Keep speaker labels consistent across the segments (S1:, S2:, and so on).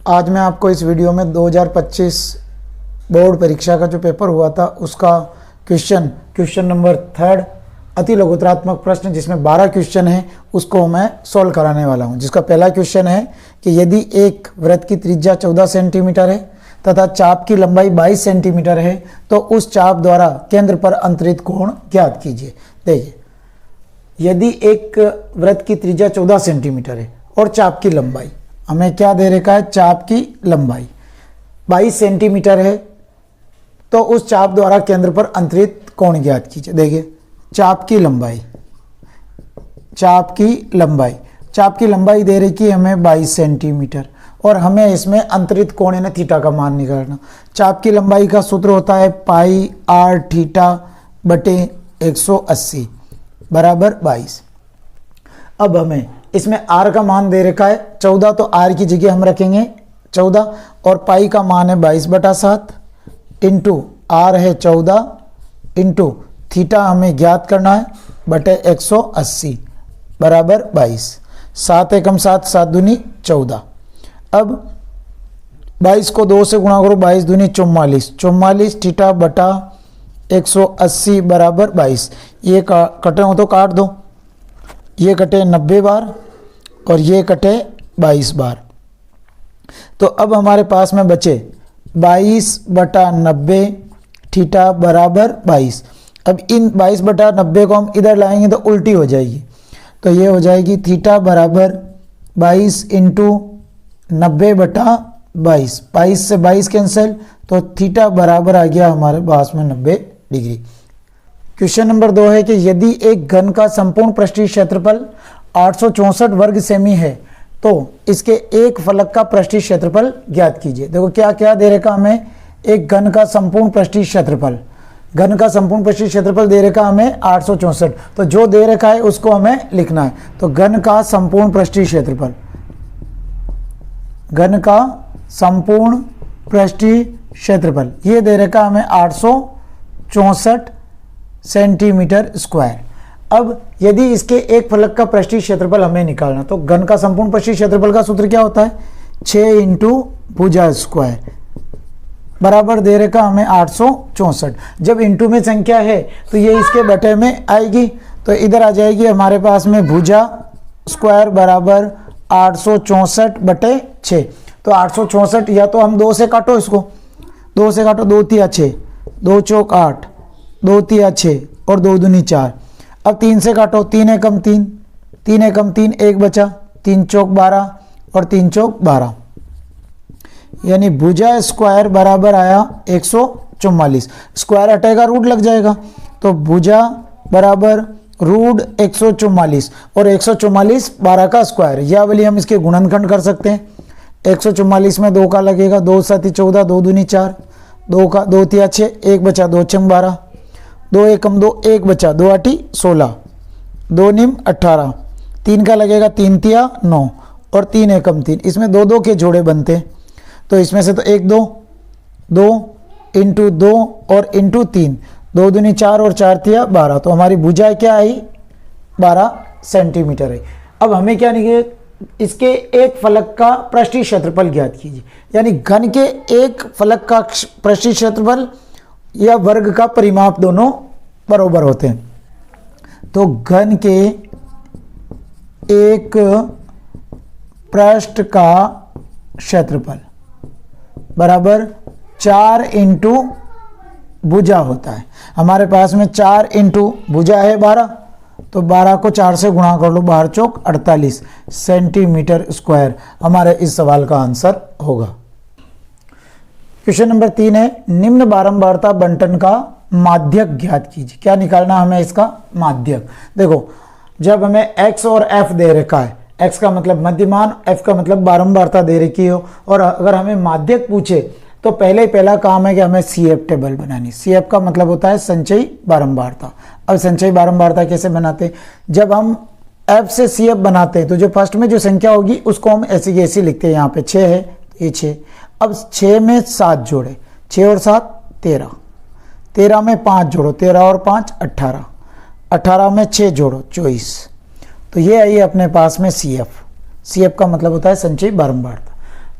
S1: आज मैं आपको इस वीडियो में 2025 बोर्ड परीक्षा का जो पेपर हुआ था उसका क्वेश्चन नंबर 3 अति लघुतरात्मक प्रश्न जिसमें 12 क्वेश्चन हैं उसको मैं सॉल्व कराने वाला हूं। जिसका पहला क्वेश्चन है कि यदि एक वृत्त की त्रिज्या 14 सेंटीमीटर है तथा चाप की लंबाई 22 सेंटीमीटर है तो उस चाप द्वारा केंद्र पर अंतरित कोण ज्ञात कीजिए। देखिए, यदि एक वृत्त की त्रिज्या 14 सेंटीमीटर है और चाप की लंबाई हमें क्या दे रखा है, चाप की लंबाई 22 सेंटीमीटर है तो उस चाप द्वारा केंद्र पर अंतरित कोण ज्ञात कीजिए। देखिए, चाप की लंबाई दे रखी है हमें 22 सेंटीमीटर और हमें इसमें अंतरित कोण यानी थीटा का मान निकालना। चाप की लंबाई का सूत्र होता है पाई आर थीटा बटे 180 बराबर 22। अब हमें इसमें आर का मान दे रखा है 14 तो आर की जगह हम रखेंगे 14 और पाई का मान है 22/7 इंटू आर है 14 इंटू थीटा हमें ज्ञात करना है बटे 180 बराबर 22। 7 एकम 7 7 दूनी 14। अब 22 को 2 से गुणा करो, 22 दूनी 44 थीटा बटा 180 बराबर 22। ये कटे हो तो काट दो, ये कटे 90 बार और ये कटे 22 बार। तो अब हमारे पास में बचे 22/90 थीटा बराबर 22। अब इन 22/90 को हम इधर लाएंगे तो उल्टी हो जाएगी, तो ये हो जाएगी थीटा बराबर 22 इंटू 90/22। 22 से 22 कैंसिल तो थीटा बराबर आ गया हमारे पास में 90 डिग्री। क्वेश्चन नंबर 2 है कि यदि एक घन का संपूर्ण पृष्ठीय क्षेत्रफल 864 वर्ग सेमी है तो इसके एक फलक का पृष्ठीय क्षेत्रफल ज्ञात कीजिए। देखो क्या क्या दे रखा हमें, एक घन का संपूर्ण पृष्ठीय क्षेत्रफल, घन का संपूर्ण पृष्ठीय क्षेत्रफल दे रखा हमें 864, तो जो दे रखा है उसको हमें लिखना है। तो घन का संपूर्ण पृष्ठीय क्षेत्रफल, घन का संपूर्ण पृष्ठीय क्षेत्रफल ये दे रखा हमें 864 सेंटीमीटर स्क्वायर। अब यदि इसके एक फलक का पृष्ठीय क्षेत्रफल हमें निकालना तो घन का संपूर्ण पृष्ठीय क्षेत्रफल का सूत्र क्या होता है, 6 इंटू भुजा स्क्वायर बराबर दे रखा हमें 864। जब इंटू में संख्या है तो ये इसके बटे में आएगी, तो इधर आ जाएगी हमारे पास में भुजा स्क्वायर बराबर 864/6। तो 864 या तो हम 2 से काटो, इसको 2 से काटो, 2 तिया 6, 2 चौक 8, 2 तिया 6 और 2 दूनी 4। अब 3 से काटो, 3 एकम 3, 3 एकम 3 एक बचा, 3 चौक 12 और 3 चौक 12, यानी भुजा स्क्वायर बराबर आया 144। स्क्वायर हटेगा रूट लग जाएगा, तो भुजा बराबर रूट 144 और 144 12 का स्क्वायर, या वाली हम इसके गुणनखंड कर सकते हैं। 144 में 2 का लगेगा, 2 7 14, 2 दूनी 4, 2 का 2 तिया 6 एक बचा, 2 छम 12, 2 एकम 2 एक बचा, 2 8 16, 2 निम 18, 3 का लगेगा, 3 तिया 9 और 3 एकम 3। इसमें 2 2 के जोड़े बनते हैं, तो इसमें से तो 1 2 इंटू 2 और इंटू 3, 2 दूनी 4 और 4 तिया 12। तो हमारी भुजा क्या आई, 12 सेंटीमीटर है। अब हमें क्या निकले, इसके एक फलक का पृष्ठीय क्षेत्रफल ज्ञात कीजिए। यानी घन के एक फलक का पृष्ठीय क्षेत्रफल या वर्ग का परिमाप दोनों बराबर होते हैं। तो घन के एक पृष्ठ का क्षेत्रफल बराबर 4 इंटू भुजा होता है। हमारे पास में 4 इंटू भुजा है 12, तो 12 को 4 से गुणा कर लो, 12 चौक 48 सेंटीमीटर स्क्वायर हमारे इस सवाल का आंसर होगा। क्वेश्चन नंबर 3 है निम्न बारंबारता बंटन का माध्यक ज्ञात कीजिए। क्या निकालना हमें इसका माध्यक। देखो, जब हमें x और f दे रखा है, x का मतलब मध्यमान, f का मतलब बारंबारता दे रखी हो, और अगर हमें माध्यक पूछे तो पहला काम है कि हमें CF टेबल बनानी। CF का मतलब होता है संचयी बारंबारता। अब संचयी बारंबारता कैसे बनाते हैं, जब हम F से CF बनाते हैं तो जो फर्स्ट में जो संख्या होगी उसको हम ऐसी ऐसी लिखते हैं। यहाँ पे 6 है, ये 6। अब 6 में 7 जोड़े, 6 और 7 13, 13 में 5 जोड़ो, 13 और 5 18, 18 में 6 जोड़ो 24। तो ये आई अपने पास में CF। CF का मतलब होता है संचयी बारंबारता।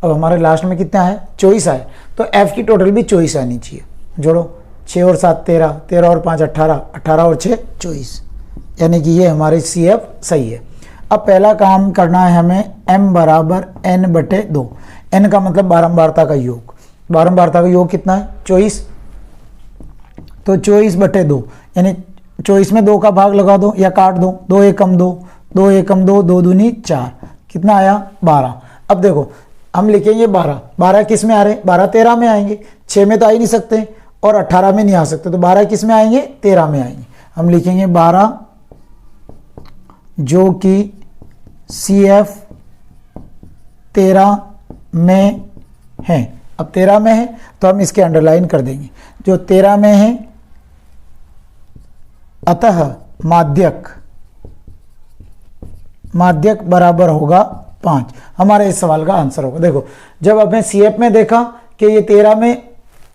S1: अब हमारे लास्ट में कितना है 24 आए, तो f की टोटल भी 24 आनी चाहिए। जोड़ो 6 और 7 13, 13 और 5 18, 18 और 6 24, यानी कि ये हमारे CF सही है। अब पहला काम करना है हमें m बराबर n/2, n का मतलब बारंबारता का योग। बारंबारता का योग कितना है 24, तो 24/2 यानी 24 में 2 का भाग लगा दो या काट दो, 2 एकम 2, 2 एकम 2, 2 दूनी 4, कितना आया 12। अब देखो हम लिखेंगे 12, 12 किस में आ रहे, 12 13 में आएंगे, 6 में तो आ ही नहीं सकते और 18 में नहीं आ सकते, तो 12 किस में आएंगे 13 में आएंगे। हम लिखेंगे 12 जो कि CF 13 में है। अब 13 में है तो हम इसके अंडरलाइन कर देंगे, जो 13 में है, अतः माध्यक बराबर होगा 5। हमारे इस सवाल का आंसर होगा। देखो जब हमें CF में देखा कि ये 13 में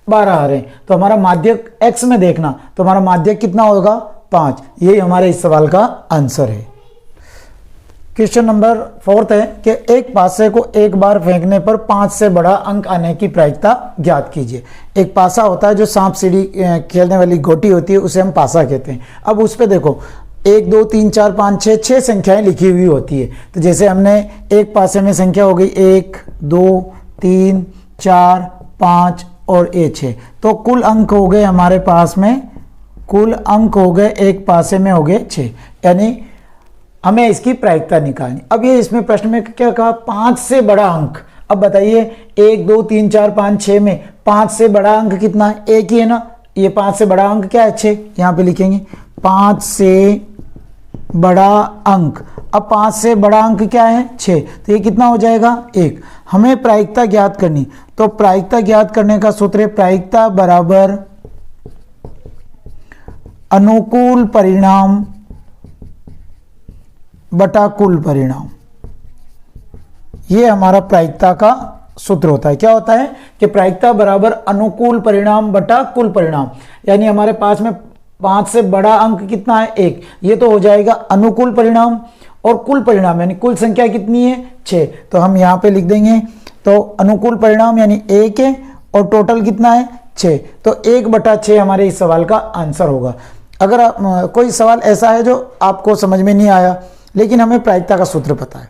S1: 12 आ रहे हैं, तो हमारा माध्यक X में देखना, तो हमारा माध्यक कितना होगा 5। यही हमारे इस सवाल का आंसर है। क्वेश्चन नंबर 4 है कि एक पासे को एक बार फेंकने पर 5 से बड़ा अंक आने की प्रायिकता ज्ञात कीजिए। एक पासा होता है जो सांप सीढ़ी खेलने वाली गोटी होती है, उसे हम पासा कहते हैं। अब उस पर देखो 1 2 3 4 5 6 6 संख्याएं लिखी हुई होती है। तो जैसे हमने एक पासे में संख्या हो गई 1 2 3 4 5 और ये 6, तो कुल अंक हो गए हमारे पास में, कुल अंक हो गए एक पासे में हो गए 6, यानी हमें इसकी प्रायिकता निकालनी। अब ये इसमें प्रश्न में क्या कहा 5 से बड़ा अंक। अब बताइए 1 2 3 4 5 6 में 5 से बड़ा अंक कितना है, एक ही है ना। ये 5 से बड़ा अंक क्या है 6, यहाँ पे लिखेंगे 5 से बड़ा अंक। अब 5 से बड़ा अंक क्या है 6, तो ये कितना हो जाएगा 1। हमें प्रायिकता ज्ञात करनी, तो प्रायिकता ज्ञात करने का सूत्र है प्रायिकता बराबर अनुकूल परिणाम बटा कुल परिणाम। ये हमारा प्रायिकता का सूत्र होता है। क्या होता है कि प्रायिकता बराबर अनुकूल परिणाम बटा कुल परिणाम, यानी हमारे पास में 5 से बड़ा अंक कितना है 1, ये तो हो जाएगा अनुकूल परिणाम, और कुल परिणाम यानी कुल संख्या कितनी है 6, तो हम यहाँ पे लिख देंगे। तो अनुकूल परिणाम यानी 1 है और टोटल कितना है 6, तो 1/6 हमारे इस सवाल का आंसर होगा। अगर कोई सवाल ऐसा है जो आपको समझ में नहीं आया लेकिन हमें प्रायिकता का सूत्र पता है,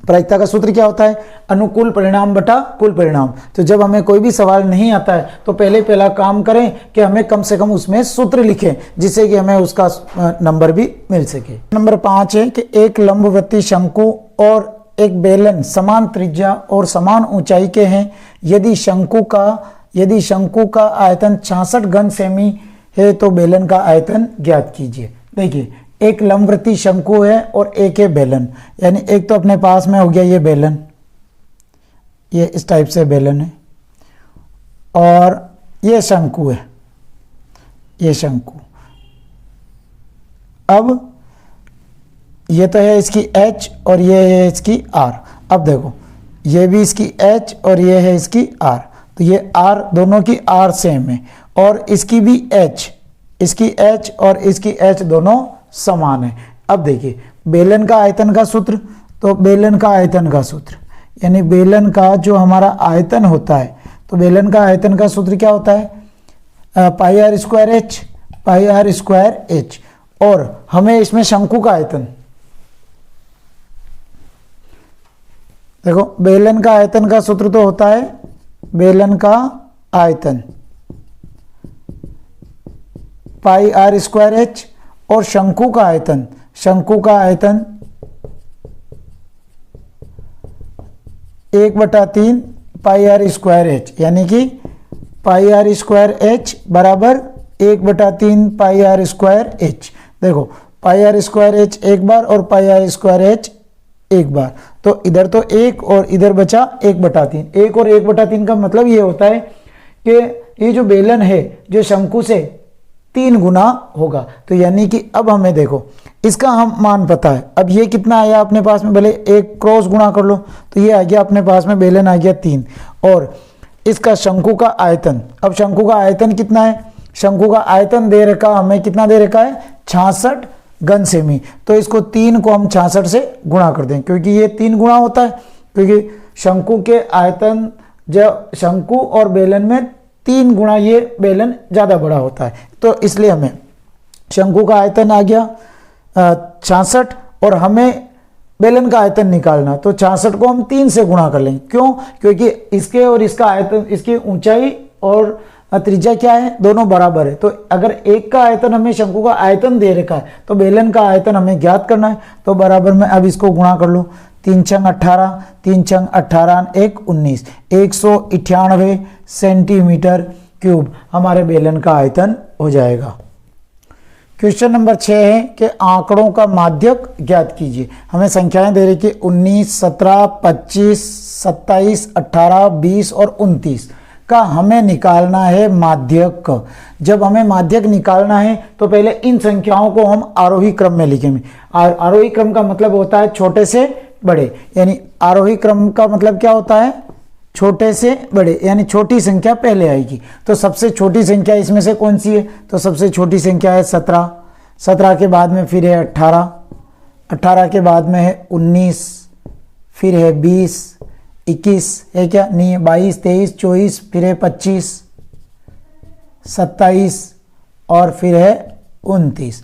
S1: प्रायिकता का सूत्र क्या होता है अनुकूल परिणाम बटा कुल परिणाम। तो जब हमें कोई भी सवाल नहीं आता है तो पहला काम करें कि हमें कम से कम उसमें सूत्र लिखें, जिससे कि हमें उसका नंबर भी मिल सके। नंबर 5 है कि एक लंबवृत्तीय शंकु और एक बेलन समान त्रिज्या और समान ऊंचाई के हैं। यदि शंकु का आयतन 66 घन सेमी है तो बेलन का आयतन ज्ञात कीजिए। देखिए एक लंबवृत्तीय शंकु है और एक है बेलन, यानी एक तो अपने पास में हो गया ये बेलन, ये इस टाइप से बेलन है, और ये शंकु है, ये शंकु। अब ये तो है इसकी H और ये है इसकी R। अब देखो ये भी इसकी H और ये है इसकी R, तो ये R दोनों की R सेम है, और इसकी भी H, इसकी H और इसकी H दोनों समान है। अब देखिए बेलन का आयतन का सूत्र, तो बेलन का आयतन का सूत्र यानी बेलन का जो हमारा आयतन होता है, तो बेलन का आयतन का सूत्र क्या होता है पाई आर स्क्वायर एच। और हमें इसमें शंकु का आयतन, देखो बेलन का आयतन का सूत्र तो होता है बेलन का आयतन पाई आर स्क्वायर एच, और शंकु का आयतन 1/3 पाई आर स्क्वायर एच, यानी कि पाई आर स्क्वायर एच बराबर 1/3 पाई आर स्क्वायर एच। देखो पाई आर स्क्वायर एच एक बार और पाई आर स्क्वायर एच एक बार, तो इधर तो 1 और इधर बचा 1/3। 1 और 1/3 का मतलब ये होता है कि ये जो बेलन है जो शंकु से 3 गुना होगा। तो यानी कि अब हमें देखो इसका हम मान पता है। अब ये कितना आया अपने पास में, भले एक क्रॉस गुणा कर लो तो ये आ गया अपने पास में, बेलन आ गया 3, और इसका शंकु का आयतन, अब शंकु का आयतन कितना है, शंकु का आयतन दे रखा हमें, कितना दे रखा है 66 घन सेमी। तो इसको 3 को हम 66 से गुणा कर दें, क्योंकि ये 3 गुणा होता है, क्योंकि शंकु के आयतन, जब शंकु और बेलन में 3 गुना ये बेलन ज़्यादा बड़ा होता है, तो इसलिए हमें शंकु का आयतन आ गया 66 और हमें बेलन का आयतन निकालना, तो 66 को हम 3 से गुणा कर लेंगे। क्यों? क्योंकि इसके और इसका आयतन, इसकी ऊंचाई और त्रिज्या क्या है, दोनों बराबर है। तो अगर एक का आयतन हमें शंकु का आयतन दे रखा है तो बेलन का आयतन हमें ज्ञात करना है, तो बराबर में अब इसको गुणा कर लो। 3 छंग 18, 3 छंग 18, 1 19, 198 सेंटीमीटर क्यूब हमारे बेलन का आयतन हो जाएगा। क्वेश्चन नंबर 6 है कि आंकड़ों का माध्यक ज्ञात कीजिए। हमें संख्याएं दे रही कि 19, 17, 25, 27, 18, 20 और 29 का हमें निकालना है माध्यक। जब हमें माध्यक निकालना है तो पहले इन संख्याओं को हम आरोही क्रम में लिखेंगे। आरोही क्रम का मतलब होता है छोटे से बड़े, यानी आरोही क्रम का मतलब क्या होता है, छोटे से बड़े, यानी छोटी संख्या पहले आएगी। तो सबसे छोटी संख्या इसमें से कौन सी है, तो सबसे छोटी संख्या है 17, 17 के बाद में फिर है 18, 18 के बाद में है 19, फिर है 20, 21 है क्या, नहीं है, 22, 23, 24, फिर है 25, 27 और फिर है 29।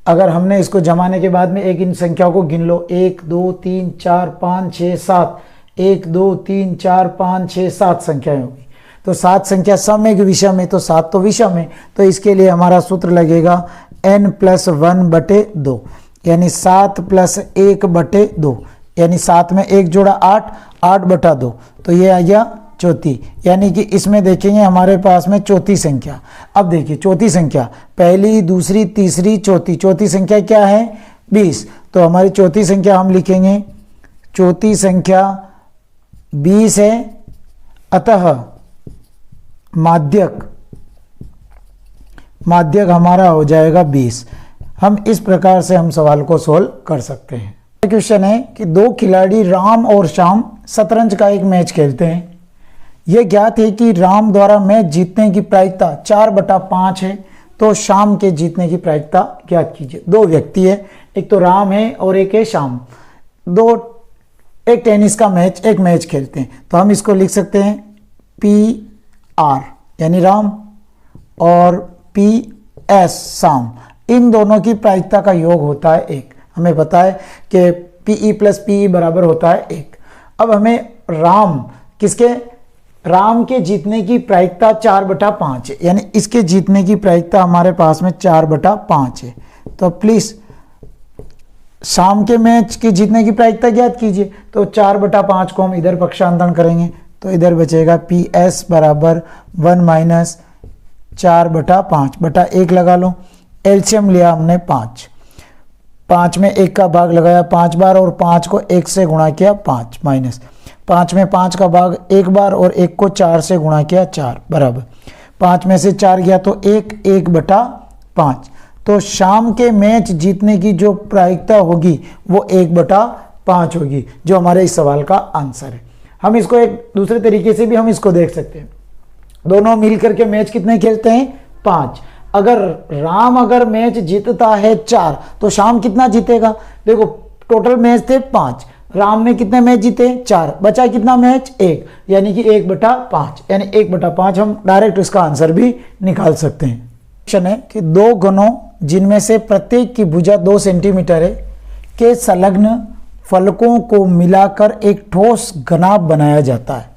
S1: अगर हमने इसको जमाने के बाद में एक इन संख्याओं को गिन लो, 1 2 3 4 5 6 7, 1 2 3 4 5 6 7 संख्याएं होगी। तो 7 संख्या सम एक विषम है, तो 7 तो विषम है, तो इसके लिए हमारा सूत्र लगेगा n+1/2, यानी 7 + 1/2, यानी 7 में 1 जोड़ा 8, 8/2, तो ये आ गया चौथी। यानी कि इसमें देखेंगे हमारे पास में चौथी संख्या। अब देखिए चौथी संख्या, पहली, दूसरी, तीसरी, चौथी, चौथी संख्या क्या है 20, तो हमारी चौथी संख्या हम लिखेंगे, चौथी संख्या 20 है, अतः माध्यक हमारा हो जाएगा 20। हम इस प्रकार से हम सवाल को सोल्व कर सकते हैं। क्वेश्चन है कि 2 खिलाड़ी राम और श्याम शतरंज का एक मैच खेलते हैं। यह ज्ञात है कि राम द्वारा मैच जीतने की प्रायिकता 4/5 है, तो श्याम के जीतने की प्रायिकता ज्ञात कीजिए। 2 व्यक्ति है, एक तो राम है और एक है श्याम, एक टेनिस का मैच, एक मैच खेलते हैं। तो हम इसको लिख सकते हैं PR यानी राम और PS श्याम, इन दोनों की प्रायिकता का योग होता है 1। हमें पता है कि PE + PE बराबर होता है 1। अब हमें राम के जीतने की प्रायिकता 4/5 है, यानी इसके जीतने की प्रायिकता हमारे पास में 4/5 है। तो प्लीज शाम के मैच के जीतने की प्रायिकता ज्ञात कीजिए। तो 4/5 को हम इधर पक्षांतरण करेंगे, तो इधर बचेगा PS बराबर 1 - 4/5/1 लगा लो। एलसीएम लिया हमने 5, 5 में 1 का भाग लगाया 5 बार और 5 को 1 से गुणा किया 5 माइनस 5 में 5 का भाग 1 बार और 1 को 4 से गुणा किया 4 बराबर 5 में से 4 गया तो 1/5। तो शाम के मैच जीतने की जो प्रायिकता होगी वो 1/5 होगी, जो हमारे इस सवाल का आंसर है। हम इसको एक दूसरे तरीके से भी हम इसको देख सकते हैं, दोनों मिलकर के मैच कितने खेलते हैं 5। अगर मैच जीतता है 4 तो शाम कितना जीतेगा, देखो टोटल मैच थे 5, राम ने कितने मैच जीते 4, बचा कितना मैच 1, यानी कि 1/5, यानी 1/5 हम डायरेक्ट इसका आंसर भी निकाल सकते हैं। क्वेश्चन है कि 2 घनों जिनमें से प्रत्येक की भुजा 2 सेंटीमीटर है के संलग्न फलकों को मिलाकर एक ठोस घनाभ बनाया जाता है,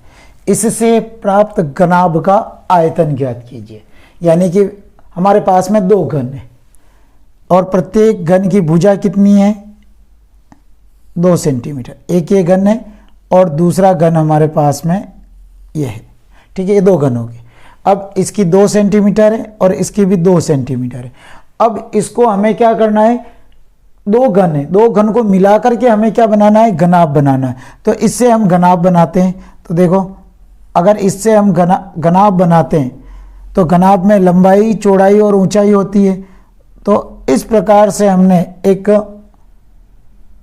S1: इससे प्राप्त घनाभ का आयतन ज्ञात कीजिए। यानी कि हमारे पास में 2 घन है और प्रत्येक घन की भुजा कितनी है 2 सेंटीमीटर, एक ये घन है और दूसरा घन हमारे पास में ये है, ठीक है, ये 2 घन हो गए। अब इसकी 2 सेंटीमीटर है और इसकी भी 2 सेंटीमीटर है। अब इसको हमें क्या करना है, 2 घन है, 2 घन को मिला करके हमें क्या बनाना है घनाभ बनाना है। तो इससे हम घनाभ बनाते हैं, तो देखो अगर इससे हम घनाभ बनाते हैं तो घनाभ में लंबाई, चौड़ाई और ऊंचाई होती है। तो इस प्रकार से हमने एक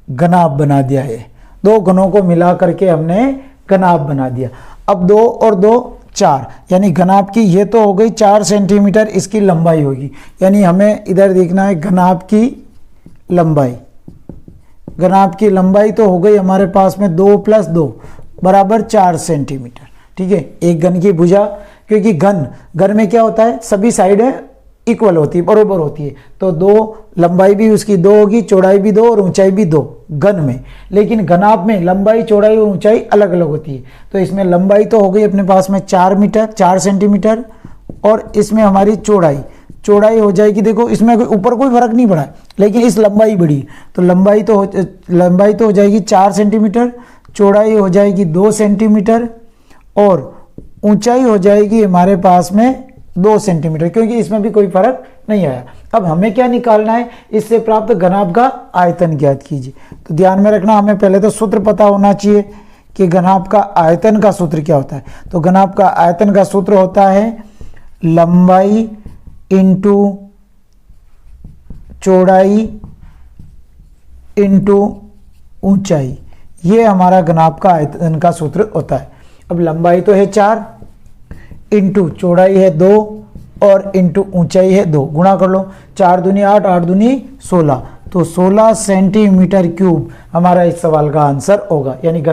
S1: घनाभ बना दिया है, 2 घनों को मिला करके हमने घनाभ बना दिया। अब 2 और 2 4, यानी घनाभ की ये तो हो गई 4 सेंटीमीटर इसकी लंबाई होगी, यानी हमें इधर देखना है घनाभ की लंबाई। घनाभ की लंबाई तो हो गई हमारे पास में 2 + 2, बराबर 4 सेंटीमीटर। ठीक है, एक घन की भुजा, क्योंकि घन में क्या होता है, सभी साइडें इक्वल होती है, बरोबर होती है, तो दो लंबाई भी उसकी 2 होगी, चौड़ाई भी 2 और ऊंचाई भी 2 घन में। लेकिन घनाभ में लंबाई, चौड़ाई और ऊंचाई अलग अलग होती है। तो इसमें लंबाई तो हो गई अपने पास में 4 सेंटीमीटर, और इसमें हमारी चौड़ाई हो जाएगी, देखो इसमें ऊपर कोई फर्क नहीं पड़ा, लेकिन इस लंबाई बढ़ी, तो लंबाई तो हो जाएगी 4 सेंटीमीटर, चौड़ाई हो जाएगी 2 सेंटीमीटर, और ऊंचाई हो जाएगी हमारे पास में 2 सेंटीमीटर, क्योंकि इसमें भी कोई फर्क नहीं आया। अब हमें क्या निकालना है, इससे प्राप्त घनाभ का आयतन ज्ञात कीजिए। तो ध्यान में रखना, हमें पहले तो सूत्र पता होना चाहिए कि घनाभ का आयतन का सूत्र क्या होता है। तो घनाभ का आयतन का सूत्र होता है लंबाई इंटू चौड़ाई इंटू ऊंचाई, ये हमारा घनाभ का आयतन का सूत्र होता है। अब लंबाई तो है 4, इंटू चौड़ाई है 2 और इंटू ऊंचाई है 2, गुणा कर लो, 4 दूनी 8, 8 दूनी 16, तो 16 सेंटीमीटर क्यूब हमारा इस सवाल का आंसर होगा। यानी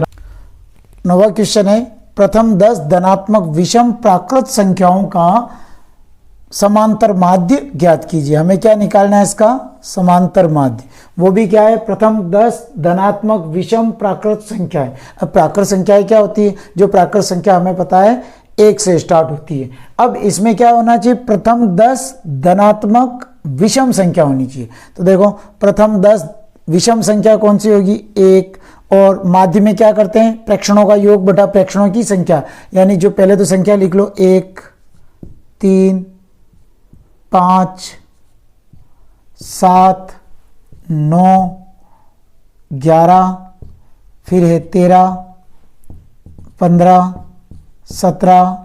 S1: 9वां क्वेश्चन है, प्रथम 10 धनात्मक विषम प्राकृत संख्याओं का समांतर माध्य ज्ञात कीजिए। हमें क्या निकालना है, इसका समांतर माध्य, वो भी क्या है, प्रथम 10 धनात्मक विषम प्राकृत संख्याएं। अब प्राकृत संख्याएं क्या होती है, जो प्राकृत संख्या हमें पता है 1 से स्टार्ट होती है। अब इसमें क्या होना चाहिए, प्रथम 10 धनात्मक विषम संख्या होनी चाहिए। तो देखो प्रथम 10 विषम संख्या कौन सी होगी, 1, और माध्य में क्या करते हैं, प्रेक्षणों का योग बटा प्रेक्षणों की संख्या, यानी जो पहले तो संख्या लिख लो, 1, 3, 5, 7, 9, 11, फिर है 13, 15, 17,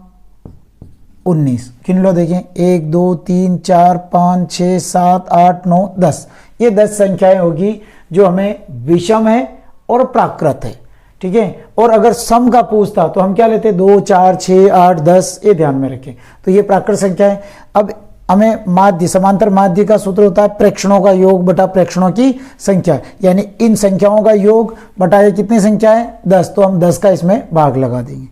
S1: 19, गिन लो, देखें 1, 2, 3, 4, 5, 6, 7, 8, 9, 10, ये 10 संख्याएं होगी जो हमें विषम है और प्राकृत है। ठीक है, और अगर सम का पूछता तो हम क्या लेते, 2, 4, 6, 8, 10, ये ध्यान में रखें। तो ये प्राकृत संख्या है। अब हमें माध्य, समांतर माध्य का सूत्र होता है प्रेक्षणों का योग बटा प्रेक्षणों की संख्या, यानी इन संख्याओं का योग बटा ये कितनी संख्या है, 10, तो हम 10 का इसमें भाग लगा देंगे।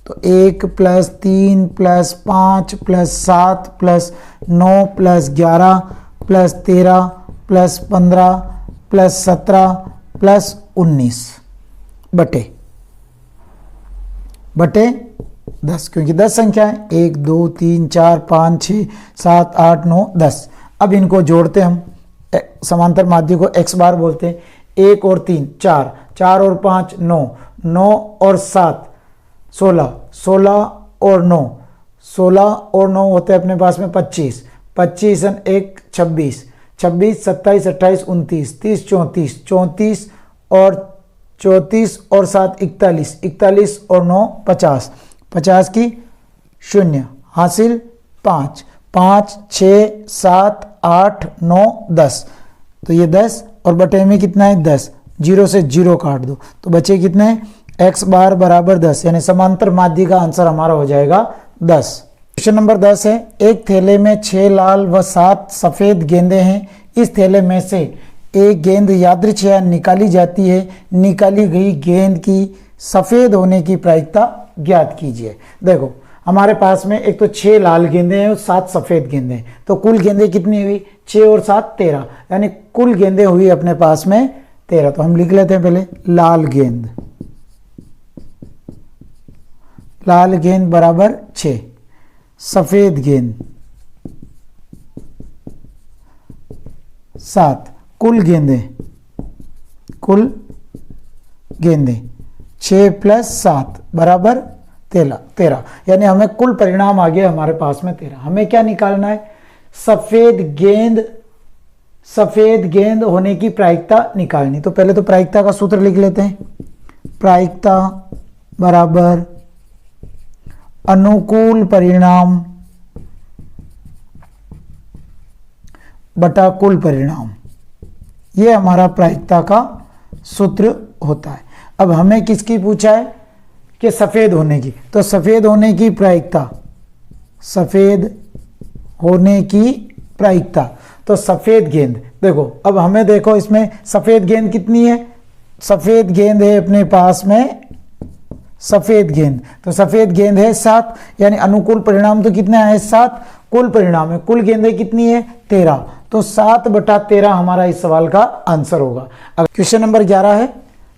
S1: तो 1 + 3 + 5 + 7 + 9 + 11 + 13 + 15 + 17 + 19 बटे 10, क्योंकि 10 संख्या है, 1, 2, 3, 4, 5, 6, 7, 8, 9, 10। अब इनको जोड़ते हम, समांतर माध्य को x बार बोलते हैं। 1 और 3 4, 4 और 5 9, 9 और 7 16, 16 और 9, 16 और 9 होते हैं अपने पास में 25, 25 और 1 26, 26 27 28 29 30 34, 34 और 34 और 7 41, 41 और 9 50, 50 की 0 हासिल 5, 5 6 7 8 9 10, तो ये 10 और बटे में कितना है 10, 0 से 0 काट दो तो बचे कितने, x बार बराबर 10, यानी समांतर माध्य का आंसर हमारा हो जाएगा 10। क्वेश्चन नंबर 10 है, एक थैले में 6 लाल व 7 सफेद गेंदें हैं। इस थैले में से एक गेंद यादृच्छिक निकाली जाती है। निकाली गई गेंद की सफेद होने की प्रायिकता ज्ञात कीजिए। देखो हमारे पास में एक तो 6 लाल गेंदें हैं और 7 सफेद गेंदें हैं, तो कुल गेंदें कितनी हुई, 6 और 7 13, यानी कुल गेंदें हुई अपने पास में 13। तो हम लिख लेते हैं पहले लाल गेंद, लाल गेंद बराबर 6, सफेद गेंद 7, कुल गेंदें 6 + 7 बराबर 13, यानी हमें कुल परिणाम आ गया हमारे पास में 13। हमें क्या निकालना है, सफेद गेंद होने की प्रायिकता निकालनी। तो पहले तो प्रायिकता का सूत्र लिख लेते हैं, प्रायिकता बराबर अनुकूल परिणाम बटा कुल परिणाम, ये हमारा प्रायिकता का सूत्र होता है। अब हमें किसकी पूछा है कि सफेद होने की, तो सफेद होने की प्रायिकता, तो सफेद गेंद, देखो अब हमें देखो इसमें सफेद गेंद कितनी है, सफेद गेंद है अपने पास में सफेद गेंद, तो सफेद गेंद है 7, यानी अनुकूल परिणाम तो कितने आए 7, कुल परिणाम है, कुल गेंदें कितनी है 13, तो 7/13 हमारा इस सवाल का आंसर होगा। अब क्वेश्चन नंबर 11 है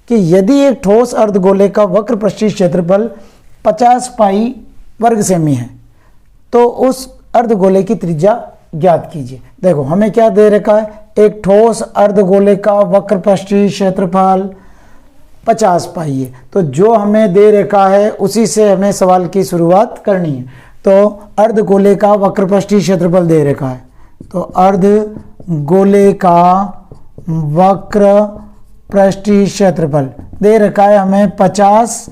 S1: कि यदि एक ठोस अर्धगोले का वक्र पृष्ठीय क्षेत्रफल 50 पाई वर्ग सेमी है तो उस अर्धगोले की त्रिज्या ज्ञात कीजिए। देखो हमें क्या दे रखा है, एक ठोस अर्धगोले का वक्र पृष्ठीय क्षेत्रफल 50 पाई है, तो जो हमें दे रखा है उसी से हमें सवाल की शुरुआत करनी है। तो अर्धगोले का वक्र पृष्ठीय क्षेत्रफल दे रखा है, तो अर्धगोले का वक्र पृष्ठीय क्षेत्रफल दे रखा है हमें 50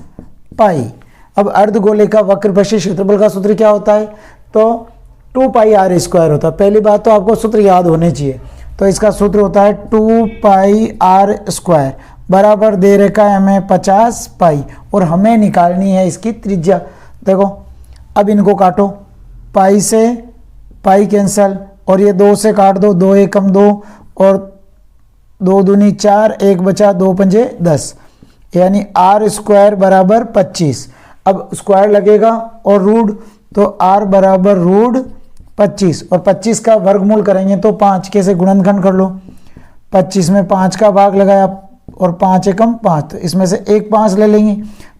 S1: पाई। अब अर्धगोले का वक्र पृष्ठीय क्षेत्रफल का सूत्र क्या होता है, तो 2 पाई आर स्क्वायर होता है। पहली बात तो आपको सूत्र याद होने चाहिए, तो इसका सूत्र होता है 2 पाई आर स्क्वायर बराबर दे रखा है हमें 50 पाई, और हमें निकालनी है इसकी त्रिज्या। देखो अब इनको काटो, पाई से पाई कैंसल, और ये 2 से काट दो, 2 एकम 2 और 2 दूनी 4, 1 बचा, 2 पंजे 10, यानी आर स्क्वायर बराबर 25। अब स्क्वायर लगेगा और रूट, तो आर बराबर रूट 25, और 25 का वर्गमूल करेंगे तो 5 के से गुणनखंड कर लो, 25 में 5 का भाग लगाया और 5 एकम 5, तो इसमें से एक 5 ले लेंगे,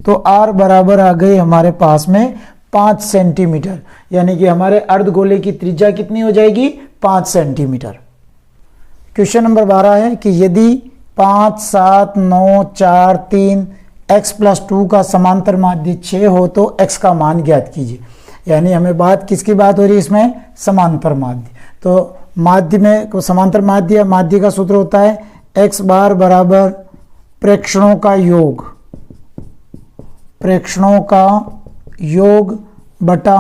S1: तो आर बराबर आ गई हमारे पास में 5 सेंटीमीटर, यानी कि हमारे अर्धगोले की त्रिज्या कितनी हो जाएगी 5 सेंटीमीटर। क्वेश्चन नंबर 12 है कि यदि 5, 7, 9, 4, 3 x + 2 का समांतर माध्य 6 हो तो x का मान ज्ञात कीजिए। यानी हमें बात किसकी बात हो रही है इसमें, समांतर माध्य। तो माध्य में समांतर माध्य या माध्य का सूत्र होता है x बार बराबर प्रेक्षणों का योग, प्रेक्षणों का योग बटा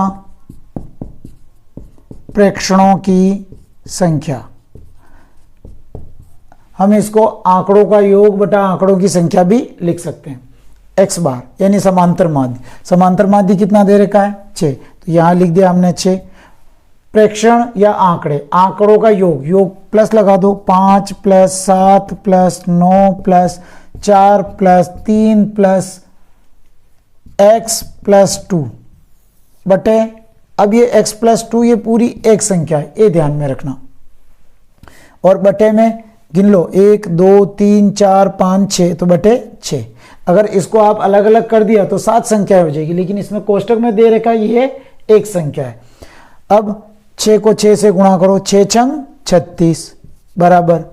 S1: प्रेक्षणों की संख्या। हम इसको आंकड़ों का योग बटा आंकड़ों की संख्या भी लिख सकते हैं। x बार यानी समांतर माध्य, समांतर माध्य कितना दे रखा है 6, तो यहां लिख दिया हमने 6। प्रेक्षण या आंकड़े, आंकड़ों का योग, योग प्लस लगा दो, 5 + 7 + 9 + 4 + 3 + x + 2 बटे, अब ये x + 2 ये पूरी एक संख्या है, ये ध्यान में रखना, और बटे में गिन लो 1 2 3 4 5 6, तो बटे 6। अगर इसको आप अलग अलग कर दिया तो 7 संख्या हो जाएगी, लेकिन इसमें कोष्टक में दे रखा है ये एक संख्या है। अब 6 को 6 से गुणा करो, 6 छंग 36 बराबर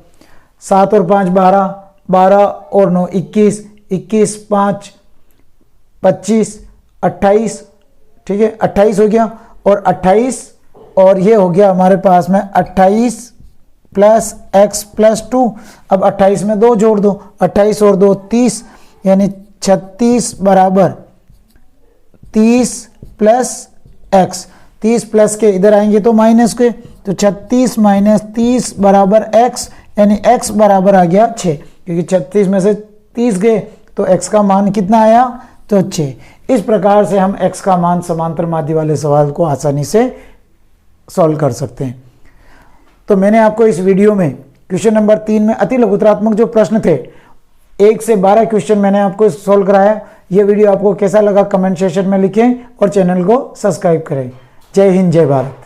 S1: 7 और 5 12, 12 और 9 21, 21 5 25 28, ठीक है 28 हो गया, और 28 और ये हो गया हमारे पास में 28 + x + 2। अब 28 में 2 जोड़ दो, 28 और 2 30, यानी 36 बराबर 30 + x, 30 प्लस के इधर आएंगे तो माइनस के, तो 36 - 30 बराबर x, यानी x बराबर आ गया 6, क्योंकि 36 में से 30 गए तो x का मान कितना आया, तो 6। इस प्रकार से हम x का मान समांतर माध्य वाले सवाल को आसानी से सॉल्व कर सकते हैं। तो मैंने आपको इस वीडियो में क्वेश्चन नंबर 3 में अति लघुत्रात्मक जो प्रश्न थे 1 से 12 क्वेश्चन मैंने आपको सॉल्व कराया। ये वीडियो आपको कैसा लगा कमेंट सेक्शन में लिखें और चैनल को सब्सक्राइब करें। जय हिंद, जय भारत।